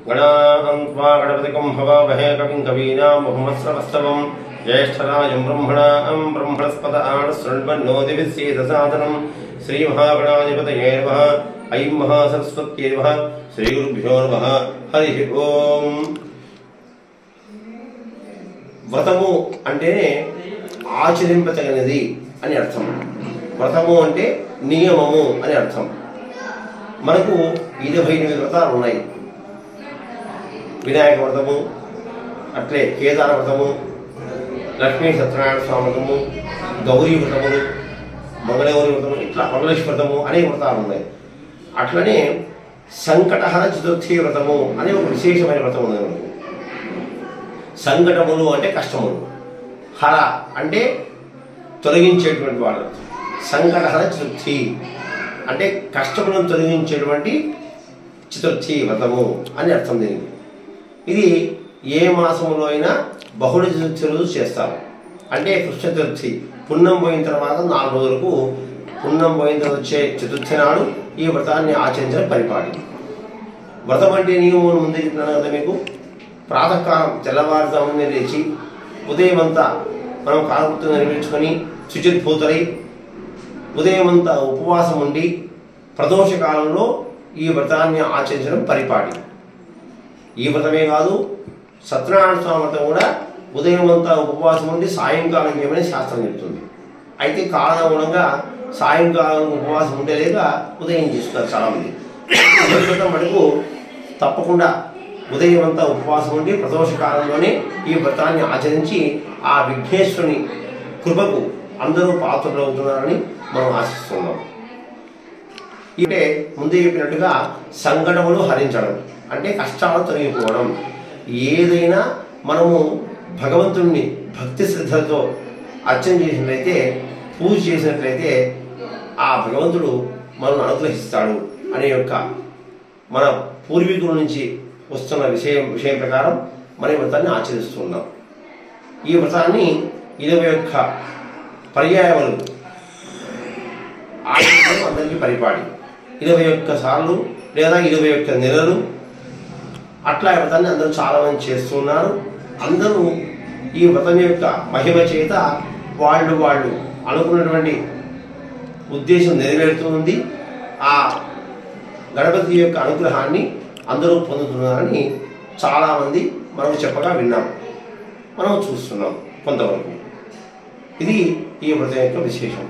गणान्त्वा गणपतिं हवामहे कविं कवीनाम् उपमस्रवस्तवं ज्येष्ठराजं ब्रह्मणस्पत आनशृण्वन्नोतिभिस्सेदसादनं श्रीमहागणाधिपतये नमः। ऐं महासरस्वत्यै नमः। श्रीगुरुभ्यो नमः। हरिः ओं। వ్రతము అంటేనే ఆచరింపతగినది అని అర్థం. వ్రతము అంటే నియమము అని అర్థం. మనకు 28 వ్రతాలు ఉన్నాయి. వినాయక వ్రతము, అట్లే కేదార వ్రతము, లక్ష్మీ సత్యనారాయణ స్వామి వ్రతము, గౌరీ వ్రతములు, మంగళగౌరి వ్రతము, ఇట్లా మంగళేశ్వర వ్రతము అనేక వ్రతాలు ఉన్నాయి. అట్లనే సంకటహర చతుర్థి వ్రతము అనే ఒక విశేషమైన వ్రతం ఉంది. మనకు సంకటములు అంటే కష్టములు, హర అంటే తొలగించేటువంటి వాళ్ళు. సంకటహర చతుర్థి అంటే కష్టములను తొలగించేటువంటి చతుర్థి వ్రతము అని అర్థం. దీనికి ఇది ఏ మాసంలో అయినా బహుళ చతుర్థి రోజు చేస్తారు. అంటే కృష్ణ చతుర్థి పున్నం పోయిన తర్వాత 4 రోజులకు, పున్నం పోయిన తర్వాత వచ్చే చతుర్థి నాడు ఈ వ్రతాన్ని ఆచరించడం పరిపాటి. వ్రతం అంటే నియమం ముందే చెప్తున్నాను కదా మీకు. ప్రాతకాలం తెల్లవారుజామునే లేచి ఉదయం అంతా మనం కాలకృత్యం నిర్వహించుకొని శుచిద్భూతులై ఉదయం అంతా ఉపవాసం ఉండి ప్రదోష కాలంలో ఈ వ్రతాన్ని ఆచరించడం పరిపాటి. ఈ వ్రతమే కాదు, సత్యనారాయణ స్వామి వ్రతం కూడా ఉదయం అంతా ఉపవాసం ఉండి సాయంకాలం ఏమని శాస్త్రం చెప్తుంది. అయితే కాలానుగుణంగా సాయంకాలం ఉపవాసం ఉంటే లేక ఉదయం చేస్తున్నారు చాలామంది. వ్రతం మటుకు తప్పకుండా ఉదయం అంతా ఉపవాసం ఉండి ప్రదోష కాలంలోనే ఈ వ్రతాన్ని ఆచరించి ఆ విఘ్నేశ్వరుని కృపకు అందరూ పాత్రలు అవుతున్నారని మనం ఆశిస్తున్నాం. అంటే ముందే చెప్పినట్టుగా సంకటములు హరించడం అంటే కష్టాలు తొలగిపోవడం. ఏదైనా మనము భగవంతుణ్ణి భక్తి శ్రద్ధలతో అర్చన చేసినట్లయితే, పూజ చేసినట్లయితే ఆ భగవంతుడు మనల్ని అనుగ్రహిస్తాడు అనే యొక్క మన పూర్వీకుల నుంచి వస్తున్న విషయం ప్రకారం మన వ్రతాన్ని ఆచరిస్తున్నాం. ఈ వ్రతాన్ని 21 పర్యాయములు ఆచరించడం అందరికీ పరిపాటి. 21 సార్లు లేదా 21 నెలలు అట్లా వ్రతాన్ని అందరూ చాలామంది చేస్తున్నారు. అందరూ ఈ వ్రతం యొక్క మహిమ చేత వాళ్ళు అనుకున్నటువంటి ఉద్దేశం నెరవేరుతుంది. ఆ గణపతి యొక్క అనుగ్రహాన్ని అందరూ పొందుతున్నారని చాలామంది మనకు చెప్పగా విన్నాం, మనం చూస్తున్నాం కొంతవరకు. ఇది ఈ వ్రతం యొక్క విశేషం.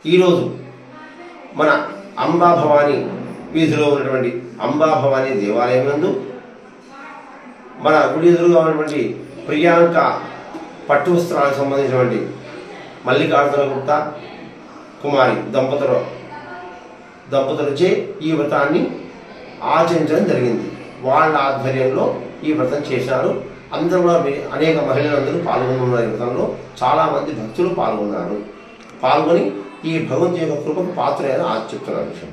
ఈరోజు మన అంబాభవాని వీధిలో ఉన్నటువంటి అంబాభవాని దేవాలయం నందు మన గుడి ఎదురుగా ఉన్నటువంటి ప్రియాంక పట్టు వస్త్రాలకు సంబంధించినటువంటి మల్లికార్జున గుప్తా కుమారి దంపతులచే ఈ వ్రతాన్ని ఆచరించడం జరిగింది. వాళ్ళ ఆధ్వర్యంలో ఈ వ్రతం చేశారు. అందరూ కూడా అనేక మహిళలందరూ పాల్గొన్నారు. ఈ వ్రతంలో చాలామంది భక్తులు పాల్గొని ఈ భగవంతుని యొక్క కృపకు పాత్ర చెప్తున్నారు విషయం.